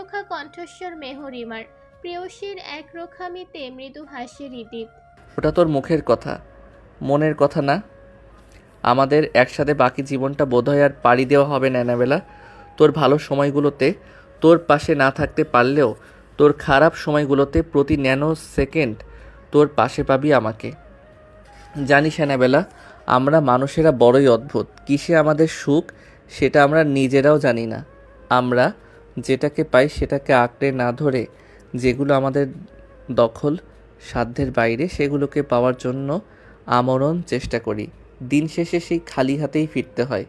একরোখা কণ্ঠস্বর মেহরিমার, প্রেয়সীর একরোখামিতে মৃদু হাসি রিদিত। ওটা তোর মুখের কথা, মনের কথা না। আমাদের একসাথে বাকি জীবনটা বোধহয় আর পাড়ি দেওয়া হবে না অ্যানাবেলা। তোর ভালো সময়গুলোতে তোর পাশে না থাকতে পারলেও তোর খারাপ সময়গুলোতে প্রতি ন্যানো সেকেন্ড তোর পাশে পাবি আমাকে। জানিস অ্যানাবেলা, আমরা মানুষেরা বড়ই অদ্ভুত। কিসে আমাদের সুখ সেটা আমরা নিজেরাও জানি না। আমরা যেটাকে পাই সেটাকে আঁকড়ে না ধরে যেগুলো আমাদের দখল সাধ্যের বাইরে সেগুলোকে পাওয়ার জন্য আমরণ চেষ্টা করি। দিন শেষে সেই খালি হাতেই ফিরতে হয়।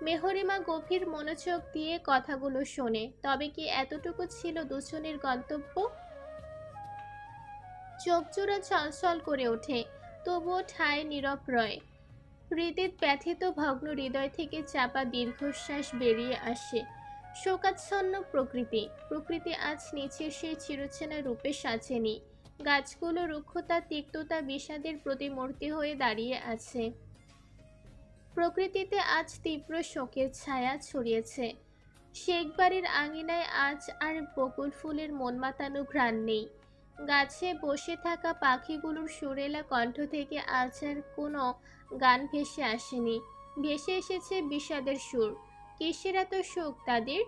মেহরিমা গভীর মনোযোগ দিয়ে কথাগুলো শোনে। তবে কি এতটুকু ছিল দুজনের গন্তব্য? চোখজোড়া ছলছল করে ওঠে, তবুও ঠায় নীরব রয়। হৃদিত ব্যথিত ভগ্ন হৃদয় থেকে চাপা দীর্ঘশ্বাস বেরিয়ে আসে। শোকাচ্ছন্ন প্রকৃতি, প্রকৃতি আজ নিচের সেই চিরচেনা রূপে সাজেনি। গাছগুলো রুক্ষতা তিক্ততা বিষাদের প্রতিমূর্তি হয়ে দাঁড়িয়ে আছে। প্রকৃতিতে আজ তীব্র শোকের ছায়া ছড়িয়েছে। শেখ বাড়ির আঙিনায় আজ আর বকুল ফুলের মন মাতানো ঘ্রাণ নেই। গাছে বসে থাকা পাখিগুলোর সুরেলা কণ্ঠ থেকে আজ আর কোনো গান ভেসে আসেনি। ভেসে এসেছে বিষাদের সুর। কিসের এত শোক তাদের?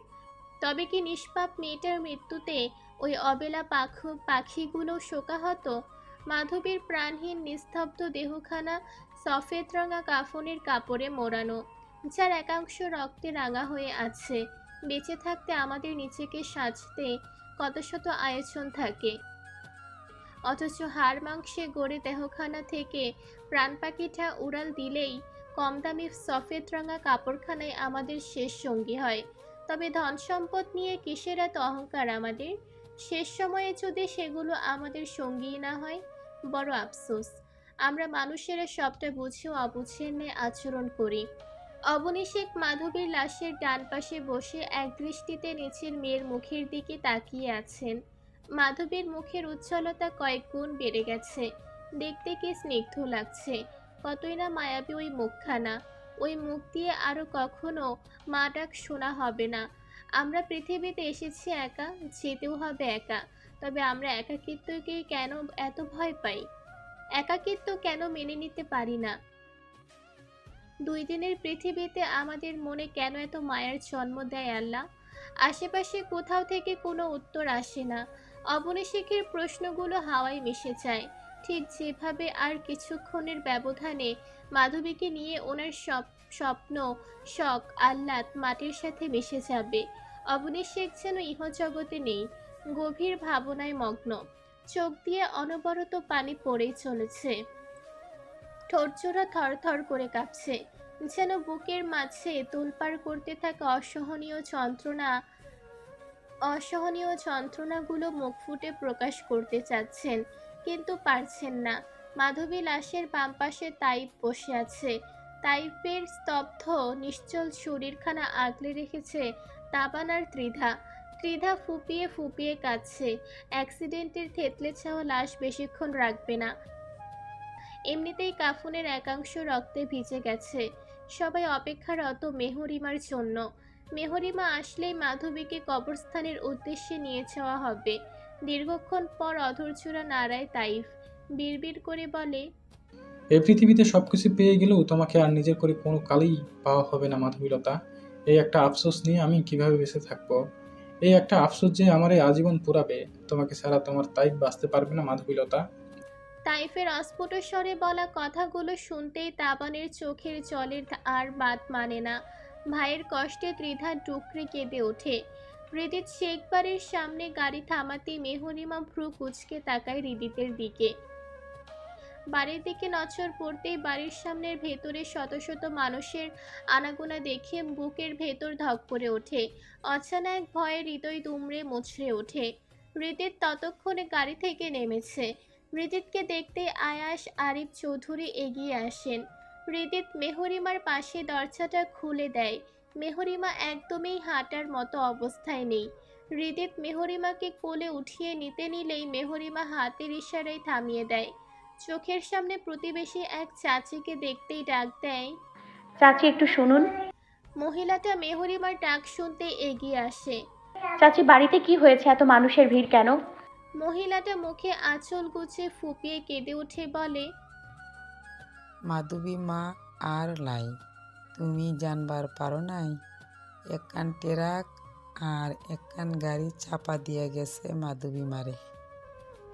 তবে কি নিষ্পাপ মেয়েটার মৃত্যুতে ওই অবেলা পাখিগুলো শোকাহত? মাধবীর প্রাণহীন নিস্তব্ধ দেহখানা সফেদ রঙা কাফনের কাপড়ে মোড়ানো, যার একাংশ রক্তে রাঙা হয়ে আছে। বেঁচে থাকতে আমাদের নিজেকে সাজতে কত শত আয়োজন থাকে, অথচ হাড় মাংসে গড়ে দেহখানা থেকে প্রাণ পাখিটা উড়াল দিলেই কম দামি সফেদ রঙা কাপড়খানায় আমাদের শেষ সঙ্গী হয়। তবে ধন সম্পদ নিয়ে কিসের এত অহংকার আমাদের? শেষ সময়ে যদি সেগুলো আমাদের সঙ্গী না হয়, বড় আফসোস। আমরা মানুষেরা সবটা বুঝেও অবুঝের ন্যায় আচরণ করি। অবনী শেখ মাধবীর লাশের ডান পাশে বসে এক দৃষ্টিতে নিচের মেয়ের মুখের দিকে তাকিয়ে আছেন। মাধবীর মুখের উজ্জ্বলতা কয়েক গুণ বেড়ে গেছে। দেখতে কি স্নিগ্ধ লাগছে, কতই না মায়াবী ওই মুখখানা। ওই মুখ দিয়ে আরো কখনো মা ডাক শোনা হবে না। আমরা পৃথিবীতে এসেছি একা, যেতেও হবে একা। তবে আমরা একাকিত্বকে কেন এত ভয় পাই? একাকিত্ব কেন মেনে নিতে পারি না? 2 দিনের পৃথিবীতে আমাদের মনে কেন এত মায়ার জন্ম দেয় আল্লাহ? আশেপাশে কোথাও থেকে কোনো উত্তর আসে না। অবনীশেখের প্রশ্নগুলো হাওয়ায় মিশে যায়, ঠিক যেভাবে আর কিছুক্ষণের ব্যবধানে মাধবীকে নিয়ে ওনার স্বপ্ন, শখ, আহ্লাদ মাটির সাথে মিশে যাবে। অবনীশেখ যেন ইহজগতে নেই, গভীর ভাবনায় মগ্ন। চোখ দিয়ে অনবরত পানি পড়েই চলেছে। ঠোঁটজোড়া থরথর করে কাঁপছে, যেন বুকের মাঝে তোলপাড় করতে থাকা অসহনীয় যন্ত্রণাগুলো মুখ ফুটে প্রকাশ করতে চাচ্ছেন, কিন্তু পারছেন না। মাধবী লাশের বাম পাশে তাইফ বসে আছে। তাইফের স্তব্ধ নিশ্চল শরীরখানা আগলে রেখেছে তাবান আর ত্রিধা। ত্রিধা ফুপিয়ে ফুপিয়ে কাঁদছে। অ্যাক্সিডেন্টের থেতলে ছাওয়া লাশ বেশিক্ষণ রাখবে না। এমনিতেই কাফনের একাংশ রক্তে ভিজে গেছে। সবাই অপেক্ষারত মেহরিমার জন্য। মেহরিমা আসলেই মাধবীকে কবরস্থানের উদ্দেশ্যে নিয়ে যাওয়া হবে। দীর্ঘক্ষণ পর অধৈর্যরা নাড়ায় তাইফ। বিড়বিড় করে বলে, এই পৃথিবীতে সবকিছু পেয়ে গেলেও তোমাকে আর নিজের করে কোনো কালেই পাওয়া হবে না মাধবীলতা। এই একটা আফসোস নিয়ে আমি কিভাবে বেঁচে থাকবো? এই একটা আফসোস যে আমার এই আজীবন পুরাবে। তোমাকে ছাড়া তোমার তাই বাঁচতে পারবে না মাধবীলতা। তাইফের অস্ফুট স্বরে বলা কথাগুলো শুনতেই তাবানের চোখের জলের আর বাদ মানে না। ভাইয়ের কষ্টে ত্রিধা ডুকরে কেঁদে ওঠে। হৃদিত শেখ বাড়ির সামনে গাড়ি থামাতেই মেহরিমা ভ্রু কুঁচকে তাকায় হৃদিতের দিকে। বাড়ির দিকে নজর পড়তেই বাড়ির সামনের ভেতরে শত শত মানুষের আনাগোনা দেখে বুকের ভেতর ধক করে ওঠে। অজানা এক ভয়ে হৃদয় দুমড়ে মুচড়ে ওঠে। হৃদিত ততক্ষণে গাড়ি থেকে নেমেছে। হৃদিতকে দেখতে আয়াস আরিফ চৌধুরী এগিয়ে আসেন। হৃদিত মেহরিমার পাশে দরজাটা খুলে দেয়। মেহরিমা একদমই হাঁটার মতো অবস্থায় নেই। হৃদিত মেহরিমাকে কোলে উঠিয়ে নিতে নিলেই মেহরিমা হাতের ইশারায় থামিয়ে দেয়। চোখের সামনে প্রতিবেশী এক চাচিকে দেখতেই ডাক দেয়, চাচি একটু শুনুন। মহিলাটা মেহরিমার ডাক শুনতে এগিয়ে আসে। চাচি, বাড়িতে কি হয়েছে? এত মানুষের ভিড় কেন? মহিলাটা মুখে আঁচল গুছে ফুপিয়ে কেঁদে উঠে বলে, মাধবী মা আর লাই, তুমি জানবার পারো নাই, একখান ট্রাক আর একখান গাড়ি চাপা দিয়ে গেছে মাধবী মারে।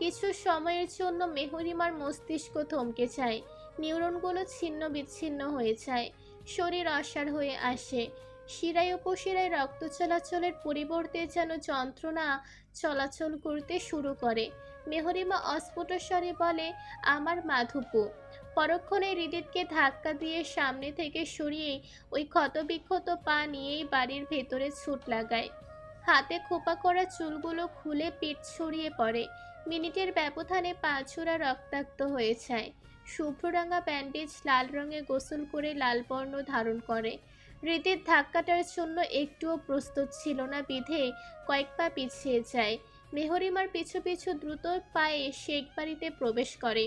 কিছু সময়ের জন্য মেহরিমার মস্তিষ্ক থমকে যায়, নিউরনগুলো ছিন্ন বিচ্ছিন্ন হয়ে যায়, শরীর অসাড় হয়ে আসে, শিরায় উপশিরায় রক্ত চলাচলের পরিবর্তে যেন যন্ত্রণা চলাচল করতে শুরু করে। মেহরিমা অস্ফুট স্বরে বলে, আমার মাধুপু। পরক্ষণে হৃদিতকে ধাক্কা দিয়ে সামনে থেকে সরিয়ে ওই ক্ষতবিক্ষত পা নিয়েই বাড়ির ভেতরে ছুট লাগায়। হাতে খোপা করা চুলগুলো খুলে পিঠ ছড়িয়ে পড়ে। মিনিটের ব্যবধানে পা ছোড়া রক্তাক্ত হয়ে যায়। শুভ্ররাঙা ব্যান্ডেজ লাল রঙে গোসল করে লাল বর্ণ ধারণ করে। হৃদের ধাক্কাটার জন্য একটুও প্রস্তুত ছিল না বিধে কয়েক পা পিছিয়ে যায়। মেহরিমার পিছু পিছু দ্রুত পায়ে শেখ বাড়িতে প্রবেশ করে।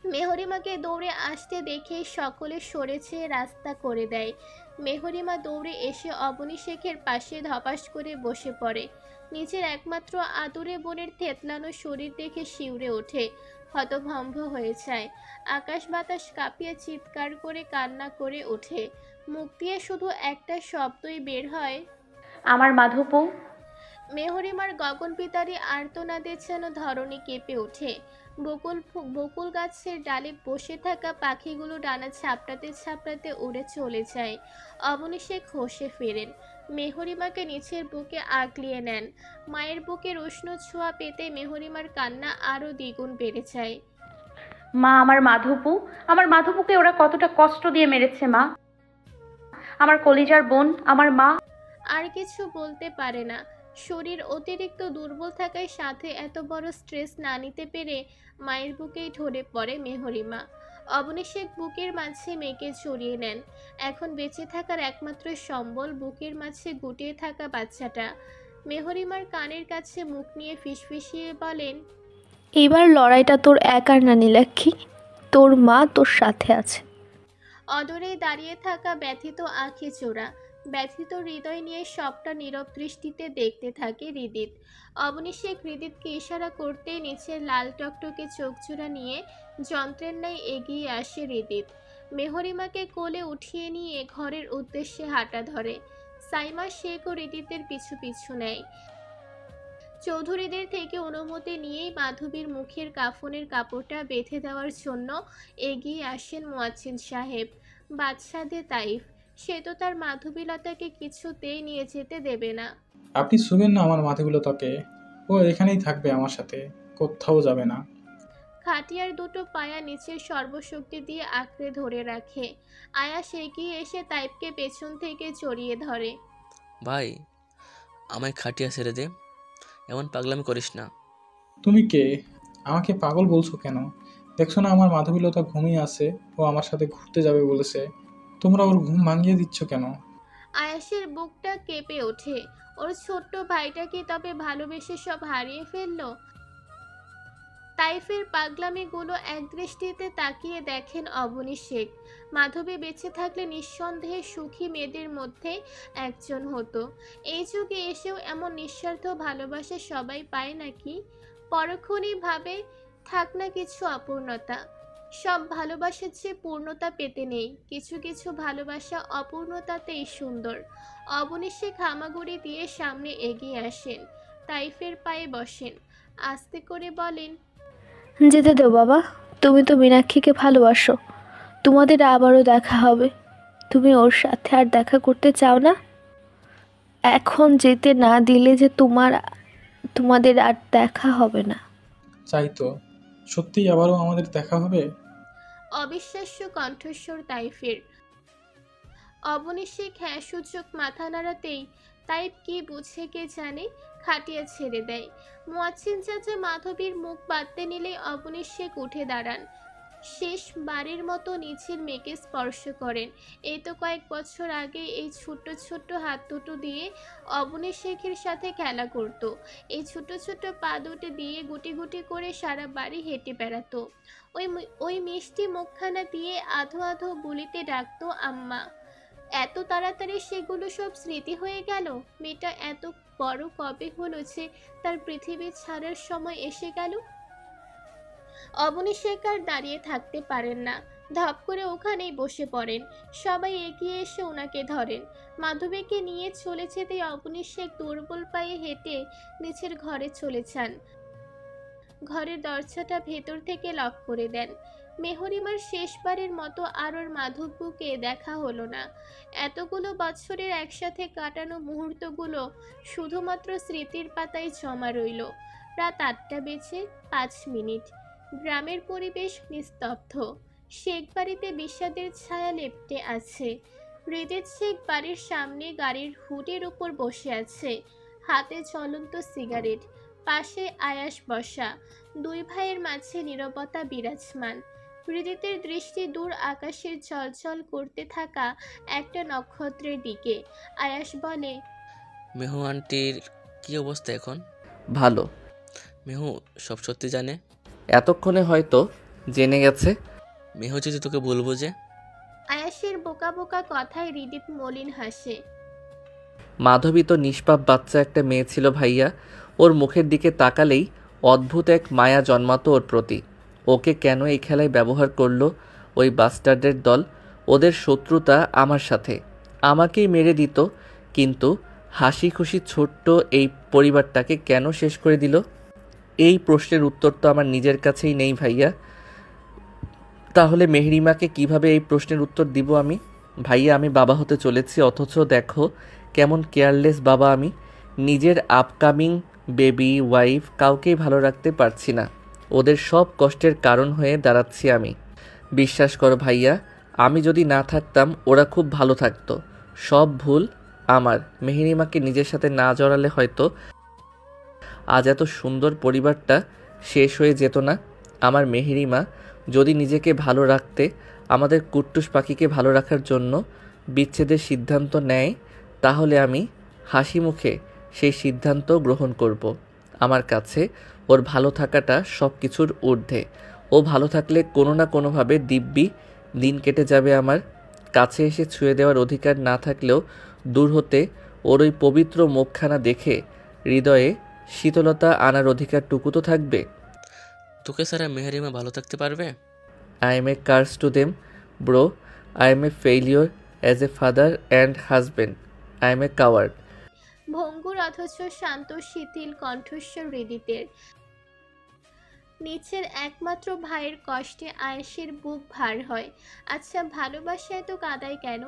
মেহরিমাকে দৌড়ে আসতে দেখে সকলে সরেছে রাস্তা করে দেয়। মেহরিমা দৌড়ে এসে অবনী শেখের পাশে ধপাস করে বসে পড়ে। নিজের একমাত্র আদুরে বোনের থেতলানো শরীর দেখে শিউরে ওঠে, হতভম্ব হয়ে যায়। আকাশ বাতাস কাঁপিয়ে চিৎকার করে কান্না করে ওঠে। মুখ দিয়ে শুধু একটা শব্দই বের হয়, আমার মাধবু। মেহরিমার গগন পিতারি আর্তনাদে যেন ধরণী কেঁপে ওঠে। বকুল গাছের ডালে বসে থাকা পাখিগুলো ডানা ছাপড়াতে ছাপড়াতে উড়ে চলে যায়। অবনী শেখ হোশে ফেরেন, মেহরিমাকে নিচের বুকে আগলিয়ে নেন। মায়ের বুকের উষ্ণ ছোঁয়া পেতে মেহরিমার কান্না আরও দ্বিগুণ বেড়ে যায়। মা, আমার মাধবু। আমার মাধবুকে ওরা কতটা কষ্ট দিয়ে মেরেছে মা। আমার কলিজার বোন, আমার মা। আর কিছু বলতে পারে না। শরীর অতিরিক্ত দুর্বল থাকায় সাথে এত বড় স্ট্রেস না নিতে পেরে মায়ের বুকেই ঢলে পড়ে মেহরিমা। অবনী শেখ বুকের মাঝে মেয়েকে জড়িয়ে নেন। এখন বেঁচে থাকার একমাত্র সম্বল বুকের মাঝে গুটিয়ে থাকা বাচ্চাটা। মেহরিমার কানের কাছে মুখ নিয়ে ফিসফিসিয়ে বলেন, এবার লড়াইটা তোর একার না নীলাক্ষী, তোর মা তোর সাথে আছে। অদূরে দাঁড়িয়ে থাকা ব্যথিত আঁখি চোরা, ব্যথিত হৃদয় নিয়ে সবটা নীরব দৃষ্টিতে দেখতে থাকে হৃদিত। অবনী শেখ হৃদিতকে ইশারা করতেই নিচের লাল টকটকে চোখজোড়া নিয়ে যন্ত্রের ন্যায় এগিয়ে আসে হৃদিত। মেহরিমাকে কোলে উঠিয়ে নিয়ে ঘরের উদ্দেশ্যে হাঁটা ধরে। সাইমা শেখ ও হৃদিতের পিছু পিছু নেয়। চৌধুরীদের থেকে অনুমতি নিয়েই মাধবীর মুখের কাফনের কাপড়টা বেঁধে দেওয়ার জন্য এগিয়ে আসেন মুয়াজ্জিন সাহেব। বাদশাদে তাইফ, সে তো তার মাধবীলতাকে কিছুতেই নিয়ে যেতে দেবে না। আপনি শুবেন না আমার মাধবীলতাকে, ও এখানেই থাকবে আমার সাথে, কোথাও যাবে না। খাটিয়ার দুটো পায়া নিচের সর্বশক্তি দিয়ে আঁকড়ে ধরে রাখে। আয়াস এগিয়ে এসে তাইফকে পেছন থেকে জড়িয়ে ধরে। ভাই, আমায় খাটিয়া ছেড়ে দে, এমন পাগলামি করিস না। তুমি কে? আমাকে পাগল বলছো কেন? দেখছো না আমার মাধবীলতা ঘুমিয়ে আছে, ও আমার সাথে ঘুরতে যাবে বলেছে, তোমরা ওর ঘুম ভাঙিয়ে দিচ্ছ কেন? আয়াসের বুকটা কেঁপে ওঠে। ওর ছোট্ট ভাইটা কি তবে ভালোবেসে সব হারিয়ে ফেললো? তাইফের পাগলামিগুলো একদৃষ্টিতে তাকিয়ে দেখেন অবনী শেখ। মাধবী বেঁচে থাকলে নিঃসন্দেহে সুখী মেয়েদের মধ্যে একজন হতো। এই যুগে এসেও এমন নিঃস্বার্থ ভালোবাসা সবাই পায় নাকি? পরক্ষণেই ভাবে, থাক না কিছু অপূর্ণতা, সব ভালোবাসার চেয়ে পূর্ণতা পেতে নেই। কিছু কিছু ভালোবাসা অপূর্ণতাতেই সুন্দর। অবনী শেখ হামাগুড়ি দিয়ে সামনে এগিয়ে আসেন, তাইফের পায়ে বসেন, আস্তে করে বলেন, যেতে দেও বাবা, তুমি তো মীনাক্ষীকে ভালোবাসো, তোমাদের আবারও দেখা হবে। তুমি ওর সাথে আর দেখা করতে চাও না? এখন যেতে না দিলে যে তোমাদের আর দেখা হবে না। চাই তো, সত্যিই আবারও আমাদের দেখা হবে। অবিশ্বাস্য কণ্ঠস্বর তাইফের। অবনী শেখ হ্যাঁ সূচক মাথা নাড়াতেই তাইফ কি বুঝে কে জানে, খাটিয়া ছেড়ে দেয়। মুয়াজ্জিন চাচা মাধবীর মুখ বাঁধতে নিলেই অবনী শেখ উঠে দাঁড়ান। শেষ বাড়ির মতো নিচের মেয়েকে স্পর্শ করেন। এই তো কয়েক বছর আগে এই ছোট্ট ছোট্ট হাত দুটো দিয়ে অবনী শেখের সাথে খেলা করত। এই ছোট ছোট পা দুটো দিয়ে গুটি গুটি করে সারা বাড়ি হেঁটে বেড়াতো। ওই মিষ্টি মুখখানা দিয়ে আধো আধো বলিতে ডাকতো আম্মা। এত তাড়াতাড়ি সেগুলো সব স্মৃতি হয়ে গেল। মেয়েটা এত বড় কবে হলো যে তার পৃথিবী ছাড়ার সময় এসে গেল? অবনী শেখ আর দাঁড়িয়ে থাকতে পারেন না, ধপ করে ওখানেই বসে পড়েন। সবাই এগিয়ে এসে ওনাকে ধরেন। মাধবীকে নিয়ে চলে যেতেই অবনী শেখ দুর্বল পায়ে হেঁটে নিচের ঘরে চলে যান। ঘরের দরজাটা ভেতর থেকে লক করে দেন। মেহরিমার শেষবারের মতো আর ওর মাধবকে দেখা হলো না। এতগুলো বছরের একসাথে কাটানো মুহূর্তগুলো শুধুমাত্র স্মৃতির পাতায় জমা রইল। রাত 8:05। গ্রামের পরিবেশ নিস্তব্ধ। শেখ বাড়িতে বিষাদের ছায়া লেপ্টে আছে। হৃদিত শেখ বাড়ির সামনে গাড়ির হুডের উপর বসে আছে, হাতে জ্বলন্ত সিগারেট। পাশে আয়াস বসা। দুই ভাইয়ের মাঝে নীরবতা বিরাজমান। হৃদিতের দৃষ্টি দূর আকাশের ঝলঝল করতে থাকা একটা নক্ষত্রের দিকে। আয়াস বলে, মেহু আন্টির কি অবস্থা এখন? ভালো। মেহু সব সত্যি জানে? এতক্ষণে হয়তো জেনে গেছে। মেহু যদি তোকে বলবো যে? আয়াসের বোকা বোকা কথায় হৃদিত মলিন হাসে। মাধবী তো নিষ্পাপ বাচ্চা একটা মেয়ে ছিল ভাইয়া। ওর মুখের দিকে তাকালেই অদ্ভুত এক মায়া জন্মাতো ওর প্রতি। ওকে কেন এই খেলায় ব্যবহার করলো ওই বাস্টারদের দল? ওদের শত্রুতা আমার সাথে, আমাকেই মেরে দিত, কিন্তু হাসি খুশি ছোট্ট এই পরিবারটাকে কেন শেষ করে দিল? এই প্রশ্নের উত্তর তো আমার নিজের কাছেই নেই ভাইয়া। তাহলে মেহরিমাকে কিভাবে এই প্রশ্নের উত্তর দিব আমি? ভাইয়া, আমি বাবা হতে চলেছি, অথচ দেখো কেমন কেয়ারলেস বাবা আমি। নিজের আপকামিং বেবি, ওয়াইফ কাউকেই ভালো রাখতে পারছি না। ওদের সব কষ্টের কারণ হয়ে দাঁড়াচ্ছি আমি। বিশ্বাস করো ভাইয়া, আমি যদি না থাকতাম ওরা খুব ভালো থাকতো। সব ভুল আমার। মেহরিমাকে নিজের সাথে না জড়ালে হয়তো আজ এত সুন্দর পরিবারটা শেষ হয়ে যেত না। আমার মেহরিমা যদি নিজেকে ভালো রাখতে, আমাদের কুট্টুস পাখিকে ভালো রাখার জন্য বিচ্ছেদের সিদ্ধান্ত নেয়, তাহলে আমি হাসি মুখে সেই সিদ্ধান্ত গ্রহণ করব। আমার কাছে ওর ভালো থাকাটা সব কিছুর ঊর্ধ্বে। ও ভালো থাকলে কোনো না কোনোভাবে দিব্যি দিন কেটে যাবে আমার। কাছে এসে ছুঁয়ে দেওয়ার অধিকার না থাকলেও দূর হতে ওর ওই পবিত্র মুখখানা দেখে হৃদয়ে শীতলতা আনার অধিকারটুকু তো থাকবে। তোকে ছাড়া মেহরিমা ভালো থাকতে পারবে? I am a curse to them, bro. I am a failure as a father and husband. I am a coward. ভঙ্গুর অথচ শান্ত শিথিল কণ্ঠস্বর হৃদিতের। নিচের একমাত্র ভাইয়ের কষ্টে আয়েশের বুক ভার হয়। আচ্ছা, ভালোবাসা এত কাঁদায় কেন?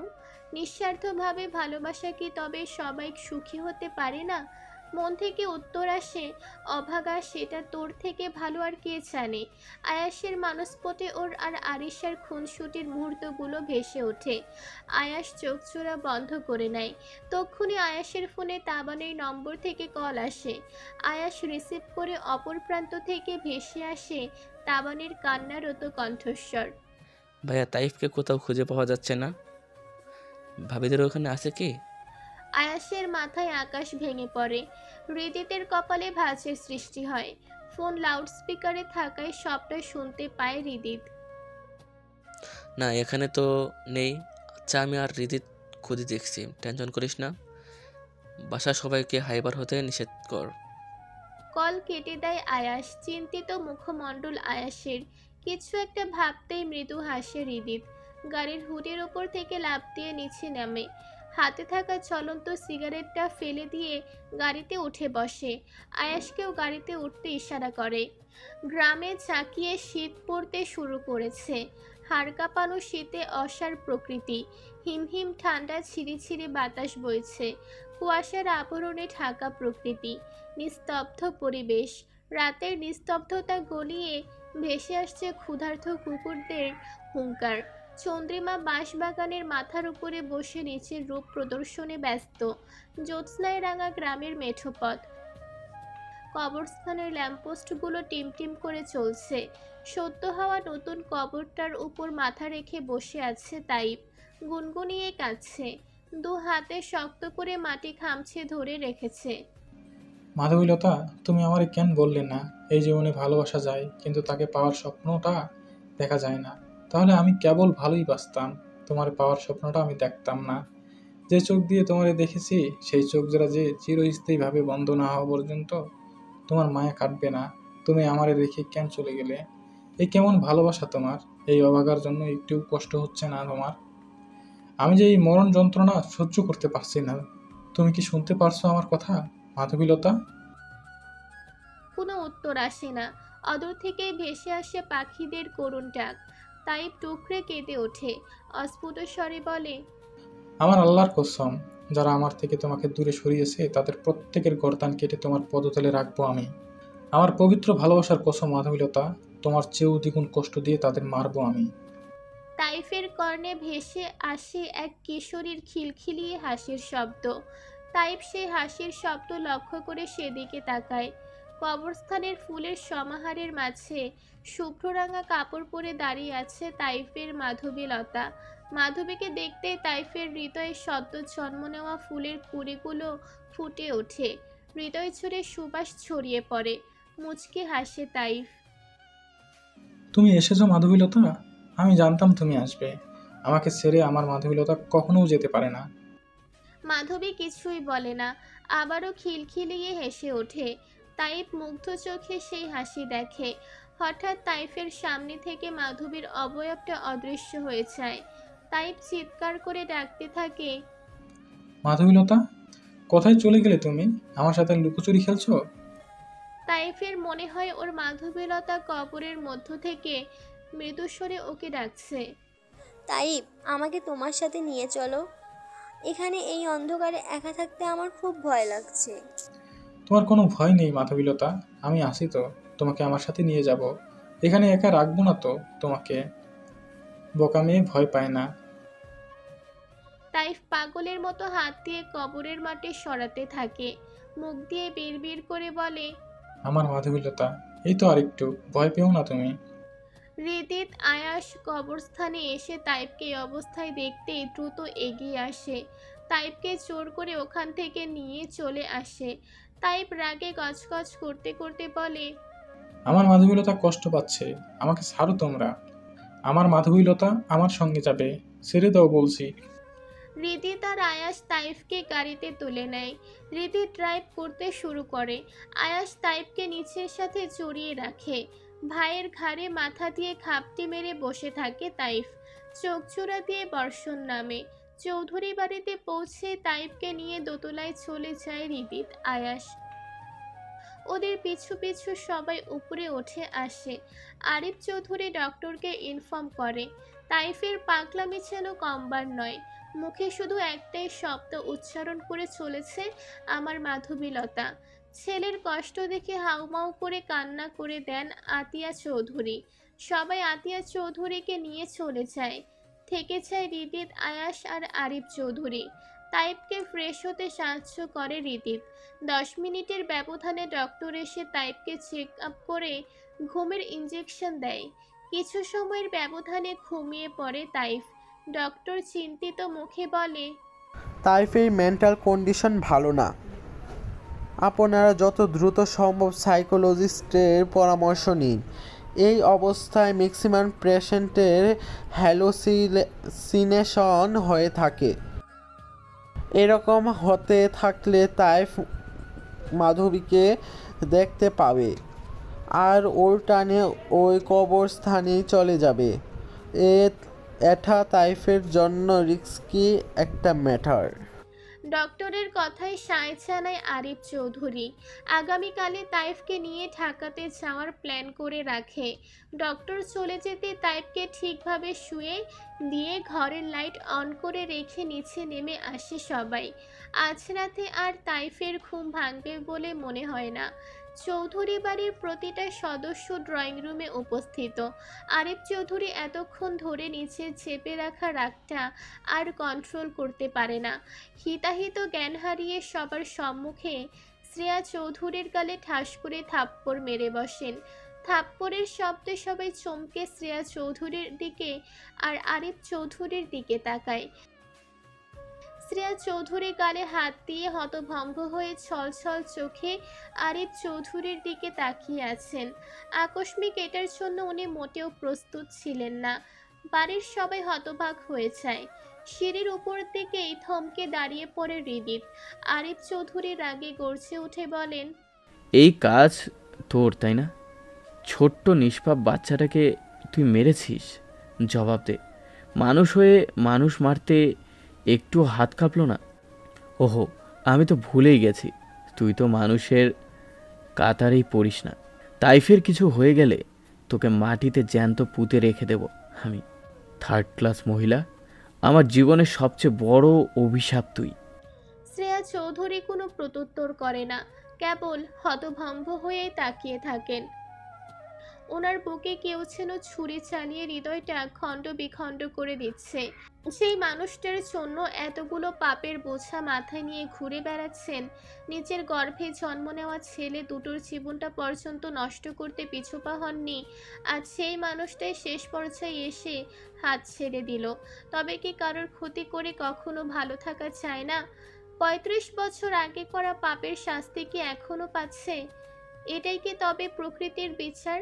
নিঃস্বার্থভাবে ভালোবাসা কি তবে সবাই সুখী হতে পারে না? মন থেকে উত্তর আসে, অভাগা, সেটা তোর থেকে ভালো আর কে জানে। আয়াসের মানসপটে ওর আর আরিশার খুনসুটির মুহূর্তগুলো ভেসে ওঠে। আয়াস চোখচোরা বন্ধ করে নেয়। তক্ষুনি আয়াসের ফোনে তাবানের নম্বর থেকে কল আসে। আয়াস রিসিভ করে অপর প্রান্ত থেকে ভেসে আসে তাবানের কান্নারত কণ্ঠস্বর। ভাইয়া, তাইফকে কোথাও খুঁজে পাওয়া যাচ্ছে না। ভাবিদের ওখানে আছে কি? আয়াসের মাথায় আকাশ ভেঙে পড়ে। হৃদিতের কপালে ভাঁজের সৃষ্টি হয়। ফোন লাউডস্পিকারে থাকায় সবটা শুনতে পায় হৃদিত। না, এখানে তো নেই। আচ্ছা, আমি আর হৃদিত খুঁজে দেখছি, টেনশন করিস না। বাসার সবাইকে হাইবার হতে নিষেধ কর। কল কেটে দেয় আয়াস। চিন্তিত মুখমণ্ডল আয়াসের। কিছু একটা ভাবতেই মৃদু হাসে হৃদিত। গাড়ির হুডের ওপর থেকে লাফ দিয়ে নিচে নামে। হাতে থাকা চলন্ত সিগারেটটা ফেলে দিয়ে গাড়িতে উঠে বসে। আয়াসকেও গাড়িতে উঠতে ইশারা করে। গ্রামে ঝাঁকিয়ে শীত পড়তে শুরু করেছে। হাড় কাঁপানো শীতে অসার প্রকৃতি। হিমহিম ঠান্ডা ছিঁড়ে বাতাস বইছে। কুয়াশার আবরণে ঢাকা প্রকৃতি। নিস্তব্ধ পরিবেশ। রাতের নিস্তব্ধতা গলিয়ে ভেসে আসছে ক্ষুধার্ত কুকুরদের হুঙ্কার। চন্দ্রিমা বাঁশবাগানের মাথার উপরে বসে নিচের রূপ প্রদর্শনে ব্যস্ত। জ্যোৎস্নায় রাঙা গ্রামের মেঠোপথ। কবরস্থানের ল্যাম্পপোস্টগুলো টিমটিম করে চলছে। সদ্য হওয়া নতুন কবরটার উপর মাথা রেখে বসে আছে তাইব। গুনগুনিয়ে কাঁদছে। দু হাতে শক্ত করে মাটি খামছে ধরে রেখেছে। মাধবীলতা, তুমি আমারে কেন বললে না এই জীবনে ভালোবাসা যায়, কিন্তু তাকে পাওয়ার স্বপ্নটা দেখা যায় না? তাহলে আমি কেবল ভালোই বাসতাম। তোমার পাওয়ার স্বপ্নটা আমি দেখতাম না। যে চোখ দিয়ে তোমারে দেখেছি সেই চোখ যারা যে চিরস্থায়ীভাবে বন্ধ না হওয়া পর্যন্ত তোমার মায়া কাটবে না। তুমি আমারে রেখে কেন চলে গেলে? এই কেমন ভালোবাসা তোমার? এই অভাগার জন্য একটু কষ্ট হচ্ছে না তোমার? আমি যে এই মরণ যন্ত্রণা সহ্য করতে পারছি না। তুমি কি শুনতে পারছো আমার কথা, মাধবীলতা? কোনো উত্তর আসে না। অদূর থেকেই ভেসে আসে পাখিদের করুণ ডাক। তাই টুকরে কেঁদে ওঠে, অস্ফুট স্বরে বলে, আমার আল্লাহর কসম, যারা আমার থেকে তোমাকে দূরে সরিয়েছে তাদের প্রত্যেকের গর্দান কেটে তোমার পদতলে রাখবো আমি। আমার পবিত্র ভালোবাসার কসম মাধবীলতা, তোমার চেয়েও দ্বিগুণ কষ্ট দিয়ে তাদের মারবো আমি। তাইফের কর্ণে ভেসে আসে এক কিশোরীর খিলখিলিয়ে হাসির শব্দ। তাইফ সেই হাসির শব্দ লক্ষ্য করে সেদিকে তাকায়। কবরস্থানের ফুলের সমাহারের মাঝে শুভ্ররাঙা কাপড় পরে দাঁড়িয়ে আছে তাইফের মাধবীলতা। মাধবীকে দেখতে তাইফের হৃদয়ে সদ্য জন্ম নেওয়া ফুলের কুঁড়িগুলো ফুটে ওঠে। হৃদয় ছুঁড়ে সুবাস ছড়িয়ে পড়ে। মুচকি হাসে তাইফ। তুমি এসেছো মাধবীলতা, আমি জানতাম তুমি আসবে। আমাকে ছেড়ে আমার মাধবীলতা কখনোও যেতে পারে না। মাধবী কিছুই বলে না, আবারও খিলখিলিয়ে হেসে ওঠে। তাইফ মুগ্ধ চোখে সেই হাসি দেখে। হঠাৎ তাইফের সামনে থেকে মাধবীর অবয়বটা অদৃশ্য হয়ে যায়। তাইফ চিৎকার করে ডাকতে থাকে, মাধবীলতা, কোথায় চলে গেলে তুমি? আমার সাথে লুকোচুরি খেলছো? তাইফের মনে হয় ওর মাধবীলতা কবরের মধ্য থেকে মৃদুস্বরে ওকে ডাকছে। তাইব, আমাকে তোমার সাথে নিয়ে চলো। এখানে এই অন্ধকারে একা থাকতে আমার খুব ভয় লাগছে। তোমার কোনো ভয় নেই মাধবীলতা, আমি আছি তো। তোমাকে আমার সাথে নিয়ে যাব। এখানে একা রাখবো না তো তোমাকে। বোকা মেয়ে ভয় পায় না। তাইফ পাগলের মতো হাত দিয়ে কবরের মাটি সরাতে থাকে। মুখ দিয়ে বিড়বিড় করে বলে, আমার মাধবীলতা, এই তো আরেকটু, ভয় পেও না তুমি। হৃদিত আয়াস কবরস্থানে এসে তাইপকে এই অবস্থায় দেখতেই দ্রুত এগিয়ে আসে। তাইপকে জোর করে ওখান থেকে নিয়ে চলে আসে। তাইপ রাগে গজগজ করতে করতে বলে, আমার মাধবীলতা কষ্ট পাচ্ছে, আমাকে ছাড়ো তোমরা। আমার মাধবীলতা আমার সঙ্গে যাবে, ছেড়ে দাও বলছি। হৃদিত আর আয়াস তাইফকে গাড়িতে তুলে নেয়। হৃদিত ড্রাইভ করতে শুরু করে। আয়াস তাইফকে নিচের সাথে জড়িয়ে রাখে। ভাইয়ের ঘাড়ে মাথা দিয়ে খাপটি মেরে বসে থাকে তাইফ। চোখ জোড়া দিয়ে বর্ষণ নামে। চৌধুরী বাড়িতে পৌঁছে তাইফকে নিয়ে দোতলায় চলে যায় হৃদিত আয়াস। ওদের পিছু পিছু সবাই উপরে উঠে আসে। আরিফ চৌধুরী ডক্টরকে ইনফর্ম করে তাইফের পাগলামি যেন কমবার নয়। মুখে শুধু একটাই শব্দ উচ্চারণ করে চলেছে, আমার মাধবীলতা। ছেলের কষ্ট দেখে হাউমাউ করে কান্না করে দেন আতিয়া চৌধুরী। সবাই আতিয়া চৌধুরীকে নিয়ে চলে যায়। থেকে যায় হৃদিত আয়াস আর আরিফ চৌধুরী। তাইফকে ফ্রেশ হতে সাহায্য করে হৃদিত। 10 মিনিটের ব্যবধানে ডক্টর এসে তাইফকে চেক আপ করে ঘুমের ইঞ্জেকশন দেয়। কিছু সময়ের ব্যবধানে ঘুমিয়ে পড়ে তাইফ। ডক্টর চিন্তিত মুখে বলে, তাইফের মেন্টাল কন্ডিশন ভালো না। আপনারা যত দ্রুত সম্ভব সাইকোলজিস্টের পরামর্শ নিন। এই অবস্থায় ম্যাক্সিমাম পেশেন্টের হ্যালোসিনেশন হয়ে থাকে। এরকম হতে থাকলে তাইফ মাধবীকে দেখতে পাবে আর ওর টানে ওই কবরস্থানেই চলে যাবে। এটা তাইফের জন্য রিস্কি একটা ম্যাটার। ডক্টরের কথায় সায় জানায় আরিফ চৌধুরী। আগামীকালে তাইফকে নিয়ে ঢাকাতে যাওয়ার প্ল্যান করে রাখে। ডক্টর চলে যেতে তাইফকে ঠিকভাবে শুয়ে দিয়ে ঘরের লাইট অন করে রেখে নিচে নেমে আসে সবাই। আজ রাতে আর তাইফের ঘুম ভাঙবে বলে মনে হয় না। চৌধুরী বাড়ির প্রতিটা সদস্য ড্রয়িং রুমে উপস্থিত। আরিফ চৌধুরী এতক্ষণ ধরে নিচে চেপে রাখা রাগটা আর কন্ট্রোল করতে পারে না। হিতাহিত জ্ঞান হারিয়ে সবার সম্মুখে শ্রেয়া চৌধুরীর গালে ঠাস করে থাপ্পড় মেরে বসেন। থাপ্পড়ের শব্দে সবাই চমকে শ্রেয়া চৌধুরীর দিকে আর আরিফ চৌধুরীর দিকে তাকায়। শ্রেয়া চৌধুরী গালে হাত দিয়ে হতভম্ব হয়ে ছলছল চোখে আরিফ চৌধুরীর দিকে তাকিয়ে আছেন। আকস্মিক এটার জন্য উনি মোটেও প্রস্তুত ছিলেন না। বাড়ির সবাই হতবাক হয়ে যায়। সিঁড়ির উপর দিকেই থমকে দাঁড়িয়ে পড়ে হৃদিত। আরিফ চৌধুরী রাগে গর্জে উঠে বলেন, এই কাজ তোর, তাই না? ছোট্ট নিষ্পাপ বাচ্চাটাকে তুই মেরেছিস, জবাব দে। মানুষ হয়ে মানুষ মারতে একটু হাত কাঁপলো না? ওহো, আমি তো ভুলেই গেছি, তুই তো মানুষের কাতারেই পড়িস না। তাইফের কিছু হয়ে গেলে তোকে মাটিতে জ্যান্ত পুঁতে রেখে দেব আমি। থার্ড ক্লাস মহিলা, আমার জীবনের সবচেয়ে বড় অভিশাপ তুই। শ্রেয়া চৌধুরী কোনো প্রত্যুত্তর করে না, কেবল হতভম্ব হয়ে তাকিয়ে থাকেন। ওনার বুকে কেউ যেন ছুরি চালিয়ে হৃদয়টা খণ্ড বিখণ্ড করে দিচ্ছে। সেই মানুষটার জন্য এতগুলো পাপের বোঝা মাথায় নিয়ে ঘুরে বেড়াচ্ছেন, নিজের গর্ভে জন্ম নেওয়া ছেলে দুটোর জীবনটা পর্যন্ত নষ্ট করতে পিছুপা হননি। আজ সেই মানুষটাই শেষ পর্যায়ে এসে হাত ছেড়ে দিল। তবে কি কারোর ক্ষতি করে কখনো ভালো থাকা চায় না? ৩৫ বছর আগে করা পাপের শাস্তি কি এখনো পাচ্ছে? এটাই কি তবে প্রকৃতির বিচার?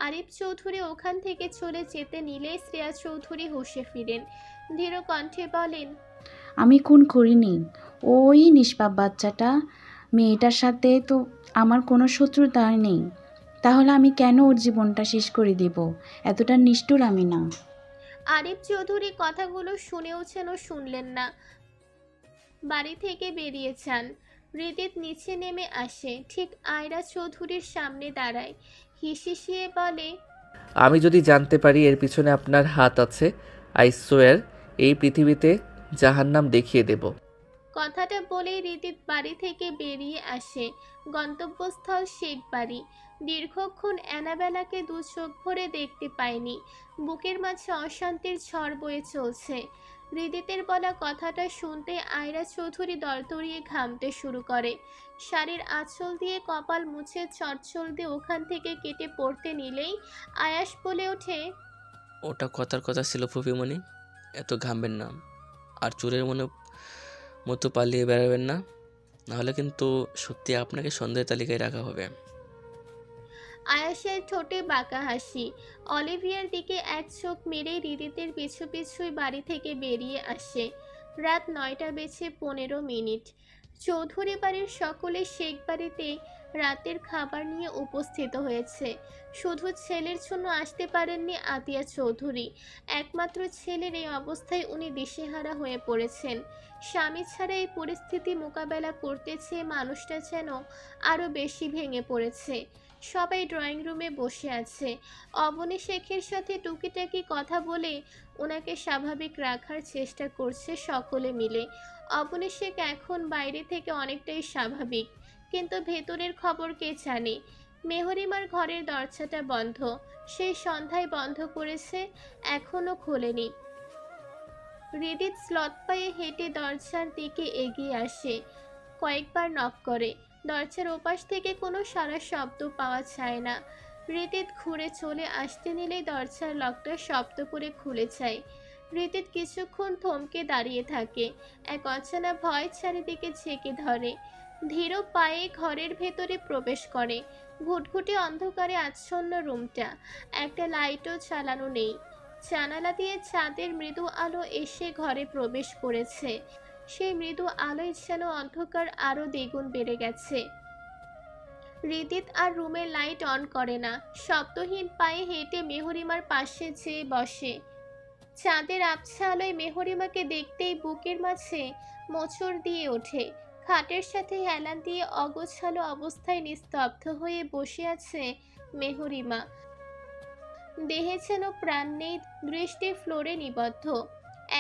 আরিফ চৌধুরী ওখান থেকে চলে যেতে নিলে শ্রেয়া চৌধুরী হুঁশে ফিরেন, ধীর কণ্ঠে বলেন, আমি খুন করিনি। ওই নিষ্পাপ বাচ্চাটা, মেয়েটার সাথে তো আমার কোনো শত্রুতা নেই। তাহলে আমি কেন ওর জীবনটা শেষ করে দেব? এতটা নিষ্ঠুর আমি না। আরিফ চৌধুরী কথাগুলো শুনেও যেন শুনলেন না, বাড়ি থেকে বেরিয়ে যান। হৃদিত নিচে নেমে আসে, ঠিক আয়রা চৌধুরীর সামনে দাঁড়ায়, হিসিয়ে বলে, আমি যদি জানতে পারি এর পিছনে আপনার হাত আছে, আই সোয়ার এই পৃথিবীতে জাহান্নাম দেখিয়ে দেব। কথাটা বলেই হৃদিত বাড়ি থেকে বেরিয়ে আসে। গন্তব্যস্থল শেখ বাড়ি। দীর্ঘক্ষণ অ্যানাবেলাকে দু চোখ ভরে দেখতে পায়নি। বুকের মাঝে অশান্তির ঝড় বয়ে চলছে। হৃদিতের বলা কথাটা শুনতে আয়রা চৌধুরী দরদরিয়ে ঘামতে শুরু করে। শাড়ির আঁচল দিয়ে কপাল মুছে চটচল দিয়ে ওখান থেকে কেটে পড়তে নিলেই আয়াস বলে ওঠে, ওটা কথার কথা ছিল ফুপিমণি, এত ঘামবেন না। আর চোরের মতো পালিয়ে বেড়াবেন না, নাহলে কিন্তু সত্যি আপনাকে সন্দেহের তালিকায় রাখা হবে। আয়াসের ঠোঁটে বাঁকা হাসি। অলিভিয়ার দিকে এক চোখ মেরেই হৃদিতের পিছু পিছুই বাড়ি থেকে বেরিয়ে আসে। রাত ৯টা বেজে ১৫ মিনিট। চৌধুরী বাড়ির সকলে শেখ বাড়িতে রাতের খাবার নিয়ে উপস্থিত হয়েছে। শুধু ছেলের জন্য আসতে পারেননি আতিয়া চৌধুরী। একমাত্র ছেলের এই অবস্থায় উনি দিশেহারা হয়ে পড়েছেন। স্বামী ছাড়া এই পরিস্থিতি মোকাবেলা করতে চেয়ে মানুষটা যেন আরও বেশি ভেঙে পড়েছে। সবাই ড্রয়িং রুমে বসে আছে। অবনী শেখের সাথে টুকিটাকি কথা বলে ওনাকে স্বাভাবিক রাখার চেষ্টা করছে সকলে মিলে। অবনী শেখ এখন বাইরে থেকে অনেকটাই স্বাভাবিক, কিন্তু ভেতরের খবর কে জানে। মেহরিমার ঘরের দরজাটা বন্ধ, সেই সন্ধ্যায় বন্ধ করেছে, এখনো খোলেনি। হৃদিত স্লথ পায়ে হেঁটে দরজার দিকে এগিয়ে আসে, কয়েকবার নক করে। দরজার ওপাশ থেকে কোনো সারা শব্দ পাওয়া যায় না। হৃদিত ঘুরে চলে আসতে নিলেই দরজার লকটা শব্দ করে খুলে যায়। হৃদিত কিছুক্ষণ থমকে দাঁড়িয়ে থাকে, এক অচেনা ভয় চারিদিকে ঝেঁকে ধরে। ধীর পায়ে ঘরের ভেতরে প্রবেশ করে। ঘুটঘুটে অন্ধকারে আচ্ছন্ন রুমটা, একটা লাইটও চালানো নেই। জানালা দিয়ে চাঁদের মৃদু আলো এসে ঘরে প্রবেশ করেছে। সেই মৃদু আলোয় যেন অন্ধকার আরো দ্বিগুণ বেড়ে গেছে। হৃদিত আর রুমের লাইট অন করে না, শব্দহীন পায়ে হেঁটে মেহরিমার পাশে যেয়ে বসে। চাঁদের আবছা আলোয় মেহরিমাকে দেখতেই বুকের মাঝে মোচড় দিয়ে ওঠে। খাটের সাথে হেলান দিয়ে অগোছালো অবস্থায় নিস্তব্ধ হয়ে বসে আছে মেহরিমা। দেহে যেন প্রাণ নেই, দৃষ্টি ফ্লোরে নিবদ্ধ।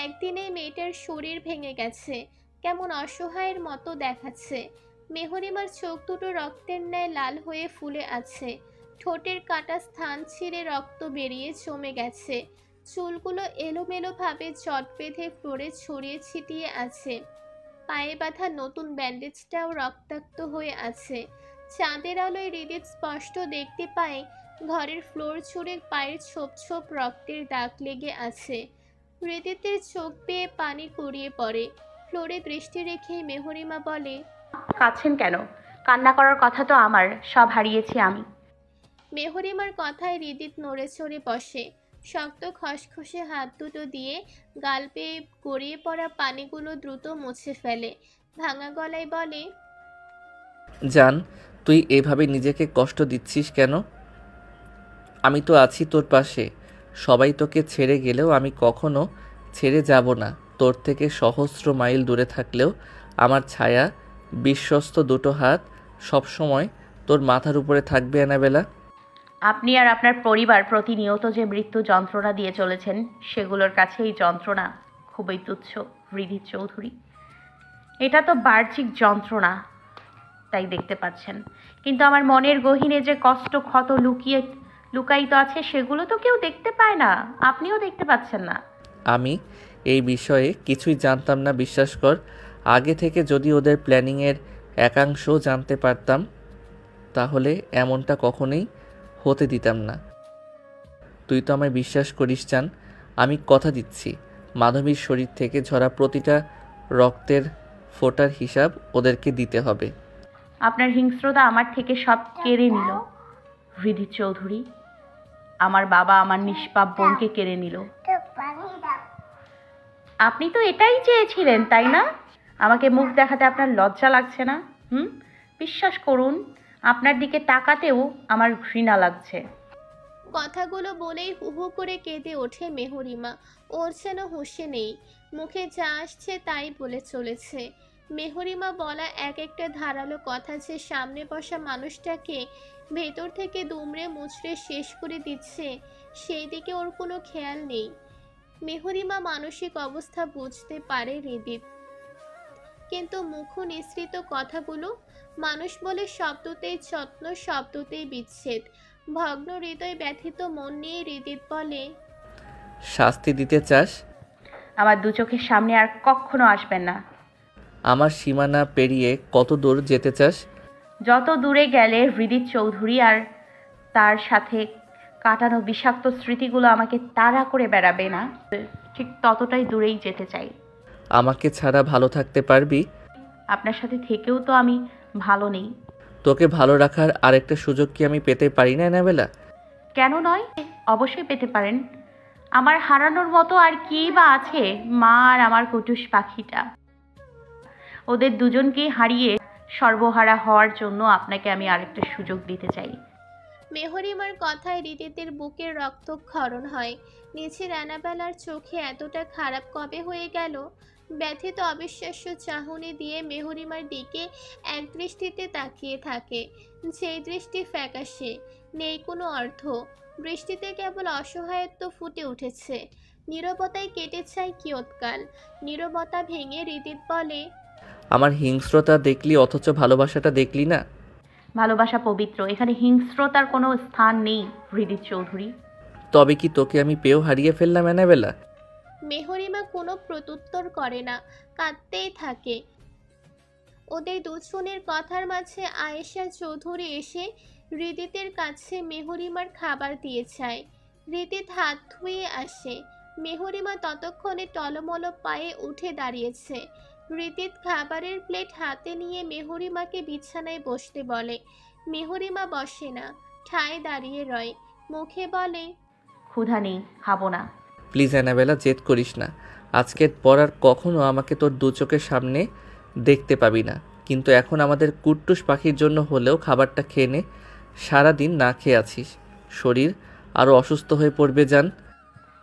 একদিনে মেয়েটার শরীর ভেঙে গেছে, কেমন অসহায়ের মতো দেখাচ্ছে। মেহরিমার চোখ দুটো রক্তের ন্যায় লাল হয়ে ফুলে আছে, ঠোঁটের কাটা স্থান ছিঁড়ে রক্ত বেরিয়ে জমে গেছে। চুলগুলো এলোমেলোভাবে জট বেঁধে ফ্লোরে ছড়িয়ে ছিটিয়ে আছে। পায়ে বাঁধা নতুন ব্যান্ডেজটাও রক্তাক্ত হয়ে আছে। চাঁদের আলোয় হৃদিত স্পষ্ট দেখতে পায় ঘরের ফ্লোর জুড়ে পায়ের ছোপ ছোপ রক্তের দাগ লেগে আছে। হৃদিতের চোখ বেয়ে পানি গড়িয়ে পড়ে। ফ্লোরে দৃষ্টি রেখে মেহরিমা বলে, কাঁদছেন কেন? কান্না করার কথা তো আমার, সব হারিয়েছি আমি। মেহরিমার কথায় হৃদিত নড়ে চড়ে বসে। শক্ত খসখসে হাত দুটো দিয়ে গাল পেয়ে গড়িয়ে পড়া পানিগুলো দ্রুত মুছে ফেলে। ভাঙা গলায় বলে, জান, তুই এভাবে নিজেকে কষ্ট দিচ্ছিস কেন? আমি তো আছি তোর পাশে। সবাই তোকে ছেড়ে গেলেও আমি কখনো ছেড়ে যাব না। তোর থেকে সহস্র মাইল দূরে থাকলেও আমার ছায়া, বিশ্বস্ত দুটো হাত সবসময় তোর মাথার উপরে থাকবে অ্যানাবেলা। আপনি আর আপনার পরিবার প্রতিনিয়ত যে মৃত্যু যন্ত্রণা দিয়ে চলেছেন, সেগুলোর কাছে এই যন্ত্রণা খুবই তুচ্ছ হৃদি চৌধুরী। এটা তো বাহ্যিক যন্ত্রণা, তাই দেখতে পাচ্ছেন, কিন্তু আমার মনের গহীনে যে কষ্ট ক্ষত লুকায়িত আছে, সেগুলো তো কেউ দেখতে পায় না, আপনিও দেখতে পাচ্ছেন না। আমি এই বিষয়ে কিছুই জানতাম না, বিশ্বাস কর। আগে থেকে যদি ওদের প্ল্যানিংয়ের একাংশ জানতে পারতাম তাহলে এমনটা কখনোই হতে দিতাম না। তুই তো আমায় বিশ্বাস করিস জান। আমি কথা দিচ্ছি, মাধবীর শরীর থেকে ঝরা প্রতিটা রক্তের ফোঁটার হিসাব ওদেরকে দিতে হবে। আপনার হিংস্রতা আমার থেকে সব কেড়ে নিল হৃদি চৌধুরী। আমার বাবা আমার নিষ্পাপ বোনকে কেড়ে নিল। আপনি তো এটাই চেয়েছিলেন, তাই না? আমাকে মুখ দেখাতে আপনার লজ্জা লাগছে না? বিশ্বাস করুন, আপনার দিকে তাকাতেও আমার ঘৃণা লাগছে। কথাগুলো বলেই হু হু করে কেঁদে ওঠে মেহরিমা। ওর যেন হুঁশে নেই, মুখে যা আসছে তাই বলে চলেছে। মেহরিমা বলা এক একটা ধারালো কথা যে সামনে বসা মানুষটাকে ভেতর থেকে দুমড়ে মুচড়ে শেষ করে দিচ্ছে, সেই দিকে ওর কোনো খেয়াল নেই। মেহরিমা মানসিক অবস্থা বুঝতে পারে হৃদিত, কিন্তু মুখ নিঃসৃত কথাগুলো মানুষ বলে শব্দতেই যত্ন, শব্দতেই বিচ্ছেদ। ভগ্ন হৃদয় ব্যথিত মন নিয়ে হৃদিত বলে, শাস্তি দিতে চাস? আমার দু চোখের সামনে আর কখনো আসবেন না। আমার সীমানা পেরিয়ে কত দূর যেতে চাস? যত দূরে গেলে হৃদিত চৌধুরী আর তার সাথে কাটানো বিষাক্ত স্মৃতিগুলো আমাকে তাড়া করে বেড়াবে না, ঠিক ততটাই দূরেই যেতে চাই। আমাকে ছাড়া ভালো থাকতে পারবি? আপনার সাথে থেকেও তো আমি ভালো নেই। তোকে ভালো রাখার আরেকটা সুযোগ কি আমি পেতে পারি না অ্যানাবেলা? কেন নয়, অবশ্যই পেতে পারেন। আমার হারানোর মতো আর কি বা আছে? মা আর আমার কুটুস পাখিটা, ওদের দুজনকে হারিয়ে সর্বহারা হওয়ার জন্য আপনাকে আমি আরেকটা সুযোগ দিতে চাই। মেহরিমার কথায় হৃদিতের বুকের রক্তক্ষরণ হয়। নিচের অ্যানাবেলার চোখে এতটা খারাপ কবে হয়ে গেল? ব্যথিত অবিশ্বাস্য চাহনি দিয়ে মেহরিমার দিকে এক দৃষ্টিতে তাকিয়ে থাকে, যেই দৃষ্টি ফ্যাকাশে, নেই কোনো অর্থ। বৃষ্টিতে কেবল অসহায়ত্ব ফুটে উঠেছে। নীরবতায় কেটে চায় কিয়ৎকাল। নীরবতা ভেঙে হৃদিত বলে, আমার হিংস্রতা দেখলি অথচ ভালোবাসাটা দেখলি না? ভালোবাসা পবিত্র, এখানে হিংস্রতার কোনো স্থান নেই হৃদিত চৌধুরী। তবে কি তোকে আমি পেয়েও হারিয়ে ফেললাম অ্যানাবেলা? মেহরিমা কোনো প্রত্যুত্তর করে না, কাঁদতেই থাকে। ওদের দুজনের কথার মাঝে আয়েশা চৌধুরী এসে হৃদিতের কাছে মেহরিমার খাবার দিয়ে চায়। হৃদিত হাত ধুয়ে আসে। মেহরিমা ততক্ষণে টলমল পায়ে উঠে দাঁড়িয়েছে। হৃদিত খাবারের প্লেট হাতে নিয়ে মেহরিমাকে বিছানায় বসতে বলে। মেহরিমা বসে না, ঠায় দাঁড়িয়ে রয়, মুখে বলে, ক্ষুধা নেই, খাবো না। প্লিজ অ্যানাবেলা, জেদ করিস না। আজকের পর আর কখনো আমাকে তোর দু চোখের সামনে দেখতে পাবি না। কিন্তু এখন আমাদের কুট্টুস পাখির জন্য হলেও খাবারটা খেয়ে নে। সারাদিন না খেয়ে আছিস, শরীর আরও অসুস্থ হয়ে পড়বে জান।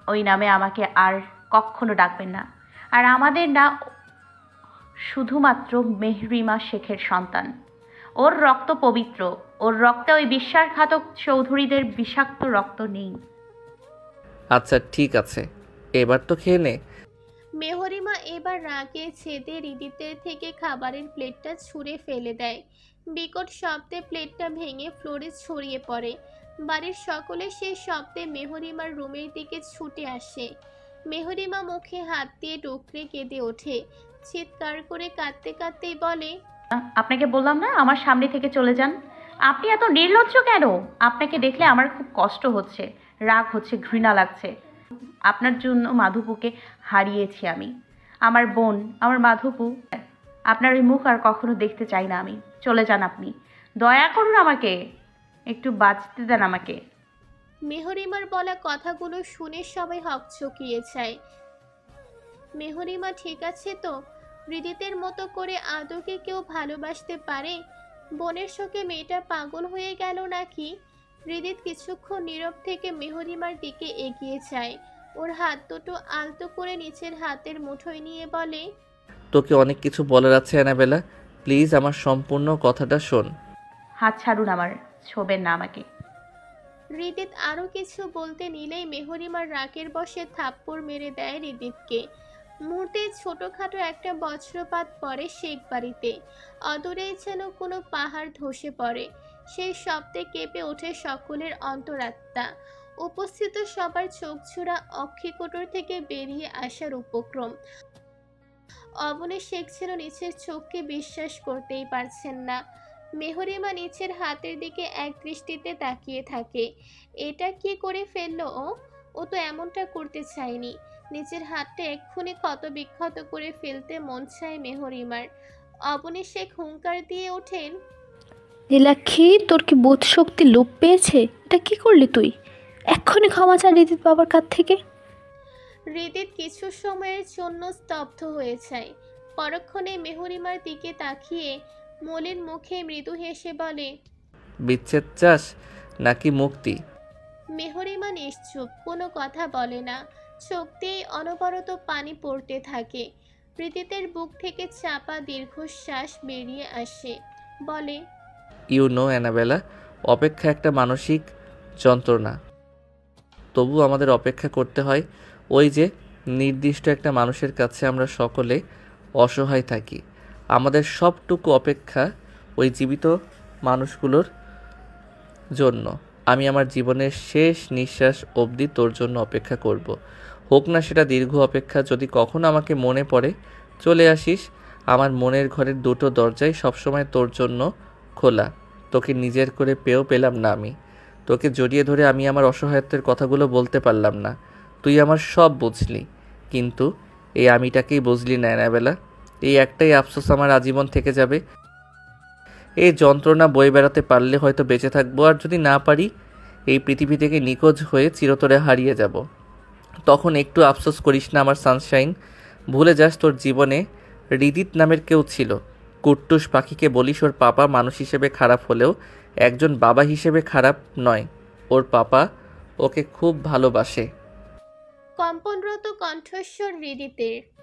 ওই নামে আমাকে আর কখনো ডাকবেন না। আর আমাদের না শুধুমাত্র মেহরিমা শেখের সন্তান, ওর রক্ত পবিত্র, ওর রক্তে ওই বিশ্বাসঘাতক চৌধুরীদের বিষাক্ত রক্ত নেই। আচ্ছা ঠিক আছে, এবার তো খেয়ে নে। মেহরিমা এবার রাগে ছেদে হৃদিতের থেকে খাবারের প্লেটটা ছুঁড়ে ফেলে দেয়। বিকট শব্দে প্লেটটা ভেঙে ফ্লোরে ছড়িয়ে পড়ে। বাড়ির সকলে সেই শব্দে মেহরিমার রুমের দিকে ছুটে আসে। মেহরিমা মুখে হাত দিয়ে ডুকরে কেঁদে ওঠে। চিৎকার করে কাঁদতে কাঁদতেই বলে, আপনাকে বললাম না আমার সামনে থেকে চলে যান। আপনি এত নির্লজ্জ কেন? আপনাকে দেখলে আমার খুব কষ্ট হচ্ছে, রাগ হচ্ছে, ঘৃণা লাগছে। আপনার জন্য মাধুপুকে হারিয়েছি আমি, আমার বোন, আমার মাধুপু। আপনার ওই মুখ আর কখনো দেখতে চাই না আমি। চলে যান আপনি, দয়া করুন আমাকে, একটু বাঁচতে দেন আমাকে। মেহরিমার বলা কথাগুলো শুনে সবাই হকচকিয়ে যায়। মেহরিমা ঠিক আছে তো? হৃদিতের মতো করে আদৌ কি কেউ ভালোবাসতে পারে? বোনের শোকে মেয়েটা পাগল হয়ে গেল নাকি? হৃদিত কিছুক্ষণ নীরব থেকে মেহরিমার দিকে এগিয়ে যায়। ওর হাত দুটো আলতো করে নিচের হাতের মুঠোয় নিয়ে বলে, তোকে অনেক কিছু বলার আছে অ্যানাবেলা, প্লিজ আমার সম্পূর্ণ কথাটা শোন। হাত ছাড়ুন আমার, ছোবেন না আমাকে। হৃদিত আরো কিছু বলতে নিলেই মেহরিমার রাগের বশে থাপ্পড় মেরে দেয় হৃদিতকে। মুহূর্তে ছোটখাটো একটা বজ্রপাত পড়ে শেখ বাড়িতে। অদূরেই যেন কোনো পাহাড় ধসে পড়ে। সেই শব্দে কেঁপে ওঠে সকলের অন্তরাত্মা। উপস্থিত সবার চোখজোড়া অক্ষিকোটর থেকে বেরিয়ে আসার উপক্রম। অবনী শেখ যেন নিচের চোখকে বিশ্বাস করতেই পারছেন না। মেহরিমা নিচের হাতের দিকে এক দৃষ্টিতে তাকিয়ে থাকে। এটা কি করে ফেললো ও? ও তো এমনটা করতে চায়নি। নিচের হাতটা এক্ষুনি ক্ষত বিক্ষত করে ফেলতে মন চায় মেহরিমার। অবনী শেখ হুঙ্কার দিয়ে ওঠেন, নীলাক্ষী, তোর কি বোধ শক্তি লোপ পেয়েছে? এটা কি করলি তুই? এক্ষুনি ক্ষমা চা রিদিত বাবার কাছ থেকে। হৃদিত কিছু সময়ের জন্য স্তব্ধ হয়ে যায়। পরক্ষণে মেহরিমার দিকে তাকিয়ে মলিন মুখে মৃদু হেসে বলে, বিচ্ছেদ চাস নাকি মুক্তি? মেহরিমা নিশ্চুপ, কোনো কথা বলে না। চোখ দিয়ে অনবরত পানি পড়তে থাকে। হৃদিতের বুক থেকে চাপা দীর্ঘশ্বাস বেরিয়ে আসে। বলে, ইউ নো অ্যানাবেলা, অপেক্ষা একটা মানসিক যন্ত্রণা। তবু আমাদের অপেক্ষা করতে হয়। ওই যে নির্দিষ্ট একটা মানুষের কাছে আমরা সকলে অসহায় থাকি। আমাদের সবটুকু অপেক্ষা ওই জীবিত মানুষগুলোর জন্য। আমি আমার জীবনের শেষ নিঃশ্বাস অবধি তোর জন্য অপেক্ষা করব। হোক না সেটা দীর্ঘ অপেক্ষা। যদি কখনো আমাকে মনে পড়ে, চলে আসিস। আমার মনের ঘরের দুটো দরজাই সবসময় তোর জন্য খোলা। তোকে নিজের করে পেয়েও পেলাম না আমি। তোকে জড়িয়ে ধরে আমি আমার অসহায়ত্বের কথাগুলো বলতে পারলাম না। তুই আমার সব বুঝলি, কিন্তু এই আমিটাকেই বুঝলি না অ্যানাবেলা। এই একটাই আফসোস আমার আজীবন থেকে যাবে। এই যন্ত্রণা বয়ে বেড়াতে পারলে হয়তো বেঁচে থাকবো, আর যদি না পারি এই পৃথিবী থেকে নিখোঁজ হয়ে চিরতরে হারিয়ে যাব। তখন একটু আফসোস করিস না আমার সানশাইন। ভুলে যাস তোর জীবনে হৃদিত নামের কেউ ছিল। কুট্টুস পাখিকে বলিস ওর পাপা মানুষ হিসেবে খারাপ হলেও একজন বাবা হিসেবে খারাপ নয়। ওর পাপা ওকে খুব ভালোবাসে। কম্পনরত কণ্ঠস্বর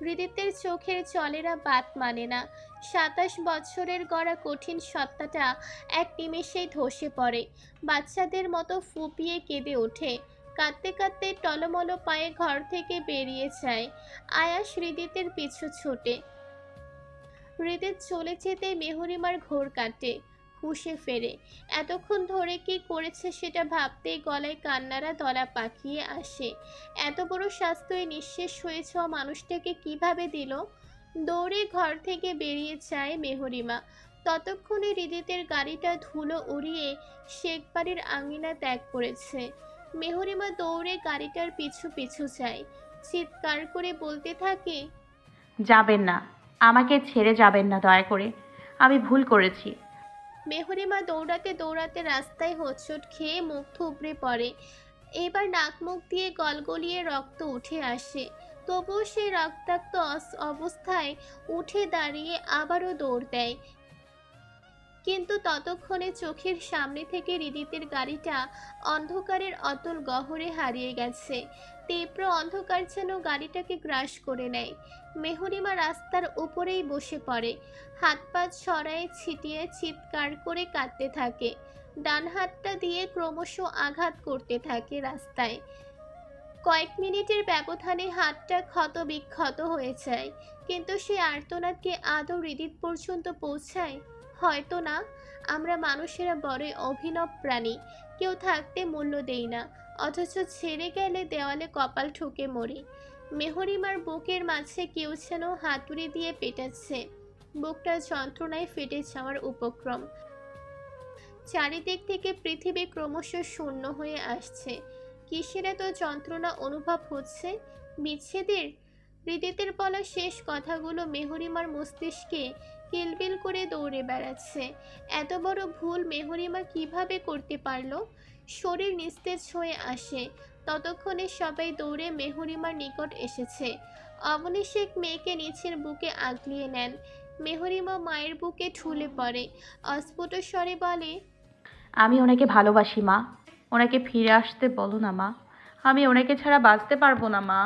হৃদিতের চোখের জলেরা বাত মানে না। 27 বছরের গড়া কঠিন সত্তাটা এক নিমেষেই ধসে পড়ে। বাচ্চাদের মতো ফুপিয়ে কেঁদে ওঠে। কাঁদতে কাঁদতে টলমলো পায়ে ঘর থেকে বেরিয়ে যায়। আয়াস হৃদিতের পিছু ছোটে। হৃদিত চলে যেতে মেহরিমার ঘোর কাটে, হুঁশে ফেরে। এতক্ষণ ধরে কি করেছে সেটা ভাবতেই গলায় কান্নারা দলা পাকিয়ে আসে। এত বড় স্বাস্থ্যে নিঃশেষ হয়ে যাওয়া মানুষটাকে কিভাবে দিল? দৌড়ে ঘর থেকে বেরিয়ে যায় মেহরিমা। ততক্ষণে হৃদিতের গাড়িটা ধুলো উড়িয়ে শেখ বাড়ির আঙিনা ত্যাগ করেছে। মেহরিমা দৌড়ে গাড়িটার পিছু পিছু যায়। চিৎকার করে বলতে থাকে, যাবেন না, আমাকে ছেড়ে যাবেন না দয়া করে, আমি ভুল করেছি। মেহরিমা দৌড়াতে দৌড়াতে রাস্তায় হোঁচট খেয়ে মুখ থুবড়ে পড়ে। এবার নাক মুখ দিয়ে গলগলিয়ে রক্ত উঠে আসে। তবুও সে রক্তাক্ত অবস্থায় উঠে দাঁড়িয়ে আবারও দৌড় দেয়। কিন্তু ততক্ষণে চোখের সামনে থেকে হৃদিতের গাড়িটা অন্ধকারের অতল গহরে হারিয়ে গেছে। তীব্র অন্ধকার যেন গাড়িটাকে গ্রাস করে নেয়। মেহরিমা রাস্তার উপরেই বসে পড়ে। হাত পা ছড়ায় ছিটিয়ে চিৎকার করে কাঁদতে থাকে। ডান হাতটা দিয়ে ক্রমশ আঘাত করতে থাকে রাস্তায়। কয়েক মিনিটের ব্যবধানে হাতটা ক্ষত বিক্ষত হয়ে যায়। কিন্তু সে আর্তনাদকে আদৌ হৃদিত পর্যন্ত পৌঁছায়? হয়তো না। আমরা মানুষেরা বড়ই অভিনব প্রাণী। কেউ থাকতে মূল্য দেই না, অথচ ছেড়ে গেলে দেওয়ালে কপাল ঠুকে মরি। মেহরিমার বুকের মাঝে কেউ যেন হাতুড়ি দিয়ে পেটাচ্ছে। বুকটা যন্ত্রণায় ফেটে যাওয়ার উপক্রম। চারিদিক থেকে পৃথিবী ক্রমশ শূন্য হয়ে আসছে। কিসের এত যন্ত্রণা অনুভব হচ্ছে? বিচ্ছেদের? হৃদিতের বলা শেষ কথাগুলো মেহরিমার মস্তিষ্কে কিলবিল করে দৌড়ে বেড়াচ্ছে। এত বড় ভুল মেহরিমা কিভাবে করতে পারলো? শরীর নিস্তেজ হয়ে আসে। ততক্ষণে সবাই দৌড়ে মেহরিমার নিকট এসেছে। অবনী শেখ মেয়েকে নিচের বুকে আগলিয়ে নেন। মেহরিমা মায়ের বুকে ঠুলে পড়ে, অস্ফুট স্বরে বলে, আমি ওনাকে ভালোবাসি মা। ওনাকে ফিরে আসতে বলো না মা। আমি ওনাকে ছাড়া বাঁচতে পারবো না মা।